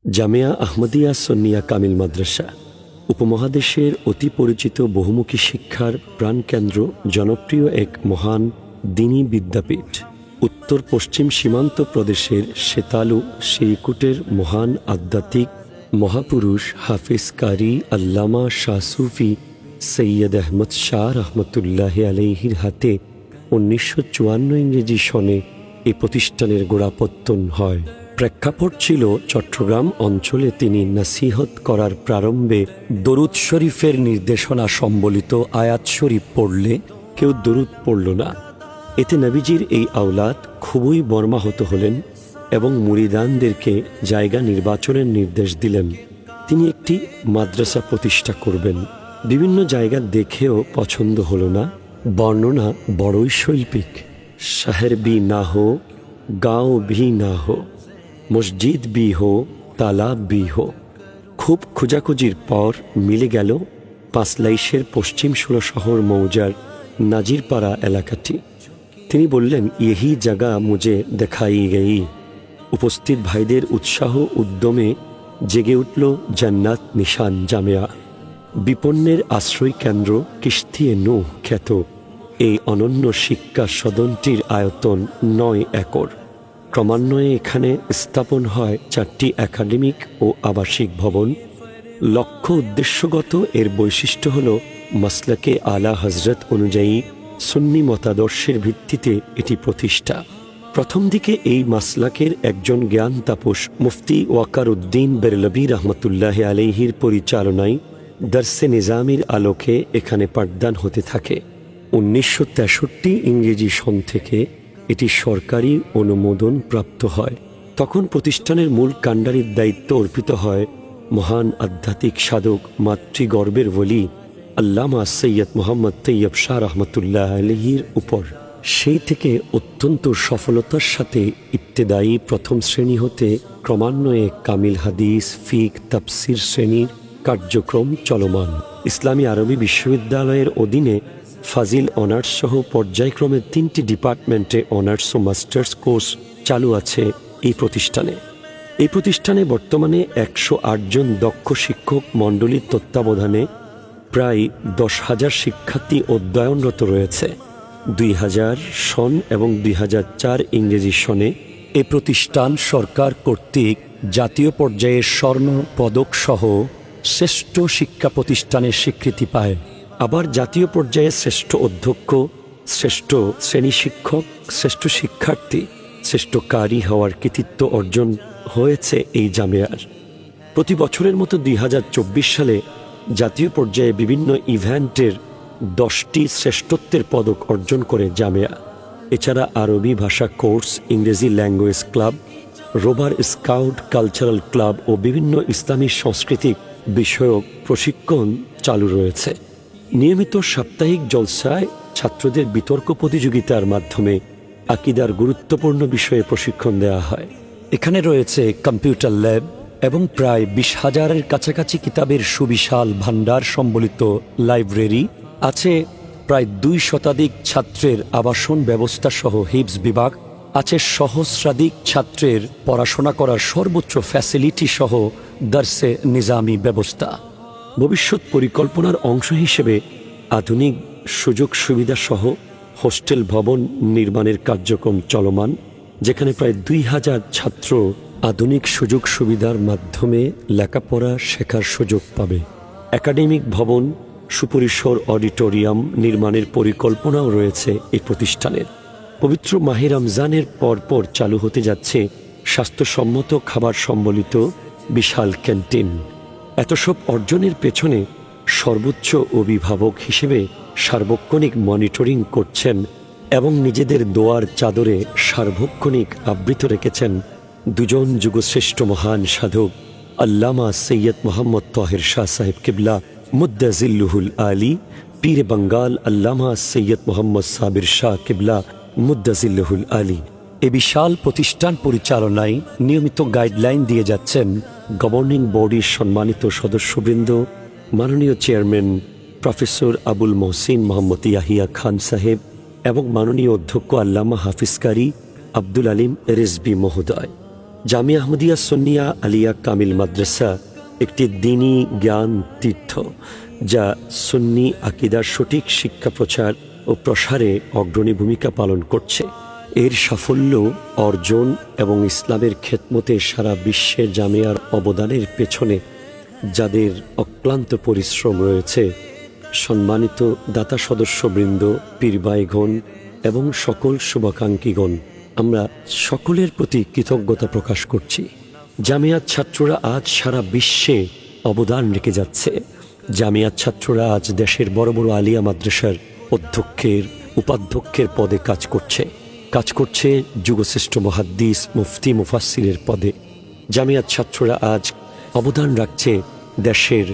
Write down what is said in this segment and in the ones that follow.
জামিয়া আহমদিয়া সুন্নিয়া কামিল মাদ্রাসা উপমহাদেশের অতি পরিচিত বহুমুখী শিক্ষার প্রাণকেন্দ্র, জনপ্রিয় এক মহান দ্বীনী বিদ্যাপীঠ। উত্তর পশ্চিম সীমান্ত প্রদেশের সেতালু শ্রীকুটের মহান আধ্যাত্মিক মহাপুরুষ হাফিজ কারি আল্লামা শাহ সুফি সৈয়দ আহমদ শাহ রহমতুল্লাহ আলাইহির হাতে 1954 ইংরেজি সনে এই প্রতিষ্ঠানের গোড়াপত্তন হয়। প্রেক্ষাপট ছিল চট্টগ্রাম অঞ্চলে তিনি নসিহত করার প্রারম্ভে দরুদ শরীফের নির্দেশনা সম্বলিত আয়াত শরীফ পড়লে কেউ দরুদ পড়ল না। এতে নবীজির এই আওলাদ খুবই মর্মাহত হলেন এবং মুরিদানদেরকে জায়গা নির্বাচনের নির্দেশ দিলেন। তিনি একটি মাদ্রাসা প্রতিষ্ঠা করবেন। বিভিন্ন জায়গা দেখেও পছন্দ হল না। বর্ণনা বড়ই শৈল্পিক। শহর ভি না হো, গাঁও ভি না হো, মসজিদ ভি হো, তালাব ভি হো। খুব খোঁজাখুঁজির পর মিলে গেল পাঁচলাইশের পশ্চিম ষোলশহর মৌজার নাজিরপাড়া এলাকাটি। তিনি বললেন, ইহি জায়গা মুঝে দেখাই গেই। উপস্থিত ভাইদের উৎসাহ উদ্যমে জেগে উঠল জান্নাত নিশান জামিয়া। বিপন্নের আশ্রয় কেন্দ্র কিস্তিয়ে নূহ খ্যাত এই অনন্য শিক্ষা সদনটির আয়তন 9 একর। ক্রমান্বয়ে এখানে স্থাপন হয় 4টি একাডেমিক ও আবাসিক ভবন। লক্ষ্য উদ্দেশ্যগত এর বৈশিষ্ট্য হল মাসলাকে আলা হজরত অনুযায়ী সুন্নি মতাদর্শের ভিত্তিতে এটি প্রতিষ্ঠা। প্রথম দিকে এই মাসলাকের একজন জ্ঞান তাপস মুফতি ওয়াকার উদ্দিন বেরলভী রহমতুল্লাহ আলাইহির পরিচালনায় দর্সে নিজামের আলোকে এখানে পাঠদান হতে থাকে। 1963 ইংরেজি সন থেকে এটি সরকারি অনুমোদন প্রাপ্ত হয়। তখন প্রতিষ্ঠানের মূল কাণ্ডারির দায়িত্ব অর্পিত হয় মহান আধ্যাত্মিক সাধক মাতৃগর্বের ওলি আল্লামা সৈয়দ মোহাম্মদ তৈয়ব শাহ রহমতুল্লাহ আলাইহির উপর। সেই থেকে অত্যন্ত সফলতার সাথে ইবতেদায়ী প্রথম শ্রেণী হতে ক্রমান্বয়ে কামিল হাদিস, ফিক, তাফসির শ্রেণীর কার্যক্রম চলমান। ইসলামী আরবি বিশ্ববিদ্যালয়ের অধীনে ফাজিল অনার্স সহ পর্যায়ক্রমে 3টি ডিপার্টমেন্টে অনার্স ও মাস্টার্স কোর্স চালু আছে এই প্রতিষ্ঠানে। এই প্রতিষ্ঠানে বর্তমানে 108 জন দক্ষ শিক্ষক মণ্ডলীর তত্ত্বাবধানে প্রায় 10,000 শিক্ষার্থী অধ্যয়নরত রয়েছে। 2000 সন এবং 2004 ইংরেজি সনে এ প্রতিষ্ঠান সরকার কর্তৃক জাতীয় পর্যায়ে স্বর্ণ পদক সহ শ্রেষ্ঠ শিক্ষা প্রতিষ্ঠানের স্বীকৃতি পায়। আবার জাতীয় পর্যায়ে শ্রেষ্ঠ অধ্যক্ষ, শ্রেষ্ঠ শ্রেণী শিক্ষক, শ্রেষ্ঠ শিক্ষার্থী, শ্রেষ্ঠ কারি হওয়ার কৃতিত্ব অর্জন হয়েছে এই জামিয়ার। প্রতি বছরের মতো 2024 সালে জাতীয় পর্যায়ে বিভিন্ন ইভেন্টের 10টি শ্রেষ্ঠত্বের পদক অর্জন করে জামিয়া। এছাড়া আরবি ভাষা কোর্স, ইংরেজি language club, rover scout, cultural club ও বিভিন্ন ইসলামী সাংস্কৃতিক বিষয়ক প্রশিক্ষণ চালু রয়েছে। নিয়মিত সাপ্তাহিক জলসায় ছাত্রদের বিতর্ক প্রতিযোগিতার মাধ্যমে আকীদার গুরুত্বপূর্ণ বিষয়ে প্রশিক্ষণ দেওয়া হয়। এখানে রয়েছে কম্পিউটার ল্যাব এবং প্রায় 20,000-এর কাছাকাছি কিতাবের সুবিশাল ভাণ্ডার সম্বলিত লাইব্রেরি আছে। প্রায় 2 শতাধিক ছাত্রের আবাসন ব্যবস্থা সহ হিফজ বিভাগ আছে। সহস্রাধিক ছাত্রের পড়াশোনা করার সর্বোচ্চ ফ্যাসিলিটি সহ দর্সে নিজামি ব্যবস্থা। ভবিষ্যৎ পরিকল্পনার অংশ হিসেবে আধুনিক সুযোগ সুবিধা সহ হোস্টেল ভবন নির্মাণের কার্যক্রম চলমান, যেখানে প্রায় 2,000 ছাত্র আধুনিক সুযোগ সুবিধার মাধ্যমে লেখাপড়া শেখার সুযোগ পাবে। একাডেমিক ভবন, সুপরিসর অডিটোরিয়াম নির্মাণের পরিকল্পনাও রয়েছে এই প্রতিষ্ঠানের। পবিত্র মাহে রমজানের পরপর চালু হতে যাচ্ছে স্বাস্থ্যসম্মত খাবার সম্বলিত বিশাল ক্যান্টিন। এত সব অর্জনের পেছনে সর্বোচ্চ অভিভাবক হিসেবে সার্বক্ষণিক মনিটরিং করছেন এবং নিজেদের দোয়ার চাদরে সার্বক্ষণিক আবৃত রেখেছেন 2 জন যুগশ্রেষ্ঠ মহান সাধক আল্লামা সৈয়দ মোহাম্মদ তাহের শাহ সাহেব কিবলা মুদ্দাজিল্লুহুল আলী, পীর বাঙ্গাল আল্লামা সৈয়দ মোহাম্মদ সাবির শাহ কিবলা মুদ্দাজিল্লুহুল আলী। এ বিশাল প্রতিষ্ঠান পরিচালনায় নিয়মিত গাইডলাইন দিয়ে যাচ্ছেন গভর্নিং বডির সম্মানিত সদস্যবৃন্দ, মাননীয় চেয়ারম্যান প্রফেসর আবুল মহসিন মোহাম্মদ ইয়াহিয়া খান সাহেব এবং মাননীয় অধ্যক্ষ আল্লামা হাফিজ কারি আব্দুল আলিম রেজবি মহোদয়। জামিয়া আহমদিয়া সুন্নিয়া আলিয়া কামিল মাদ্রাসা একটি দ্বীনি জ্ঞান তীর্থ, যা সুন্নি আকিদার সঠিক শিক্ষা প্রচার ও প্রসারে অগ্রণী ভূমিকা পালন করছে। এর সাফল্য অর্জন এবং ইসলামের খেদমতে সারা বিশ্বের জামিয়ার অবদানের পেছনে যাদের অক্লান্ত পরিশ্রম রয়েছে, সম্মানিত দাতা সদস্যবৃন্দ, পীরবাইগণ এবং সকল শুভাকাঙ্ক্ষীগণ, আমরা সকলের প্রতি কৃতজ্ঞতা প্রকাশ করছি। জামিয়াত ছাত্ররা আজ সারা বিশ্বে অবদান রেখে যাচ্ছে। জামিয়াত ছাত্ররা আজ দেশের বড় বড় আলিয়া মাদ্রাসার অধ্যক্ষের, উপাধ্যক্ষের পদে কাজ করছে যুগশ্রেষ্ঠ মুহাদ্দিস, মুফতি, মুফাসসিরের পদে। জামিয়াত ছাত্ররা আজ অবদান রাখছে দেশের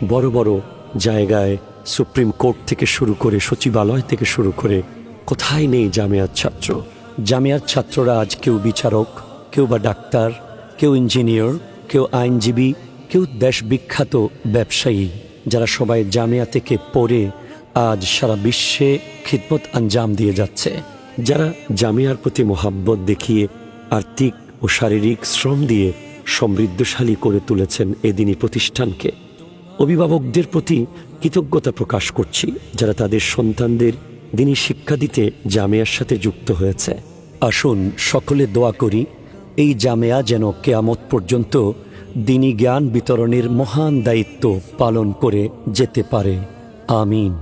বড় বড় জায়গায়, সুপ্রিম কোর্ট থেকে শুরু করে, সচিবালয় থেকে শুরু করে, কোথায় নেই জামিয়াত ছাত্র। জামিয়াত ছাত্ররা আজ কেউ বিচারক, কেউ বা ডাক্তার, কেউ ইঞ্জিনিয়ার, কেউ আইনজীবী, কেউ দেশ বিখ্যাত ব্যবসায়ী, যারা সবাই জামিয়া থেকে পড়ে আজ সারা বিশ্বে খিদমত আঞ্জাম দিয়ে যাচ্ছে। যারা জামিয়ার প্রতি মোহাব্বত দেখিয়ে আর্থিক ও শারীরিক শ্রম দিয়ে সমৃদ্ধশালী করে তুলেছেন এ দ্বীনি প্রতিষ্ঠানকে। অভিভাবকদের প্রতি কৃতজ্ঞতা প্রকাশ করছি, যারা তাদের সন্তানদের দ্বীনি শিক্ষা দিতে জামিয়ার সাথে যুক্ত হয়েছে। আসুন সকলে দোয়া করি, এই জামিয়া যেন কিয়ামত পর্যন্ত দ্বীনি জ্ঞান বিতরণের মহান দায়িত্ব পালন করে যেতে পারে। আমিন।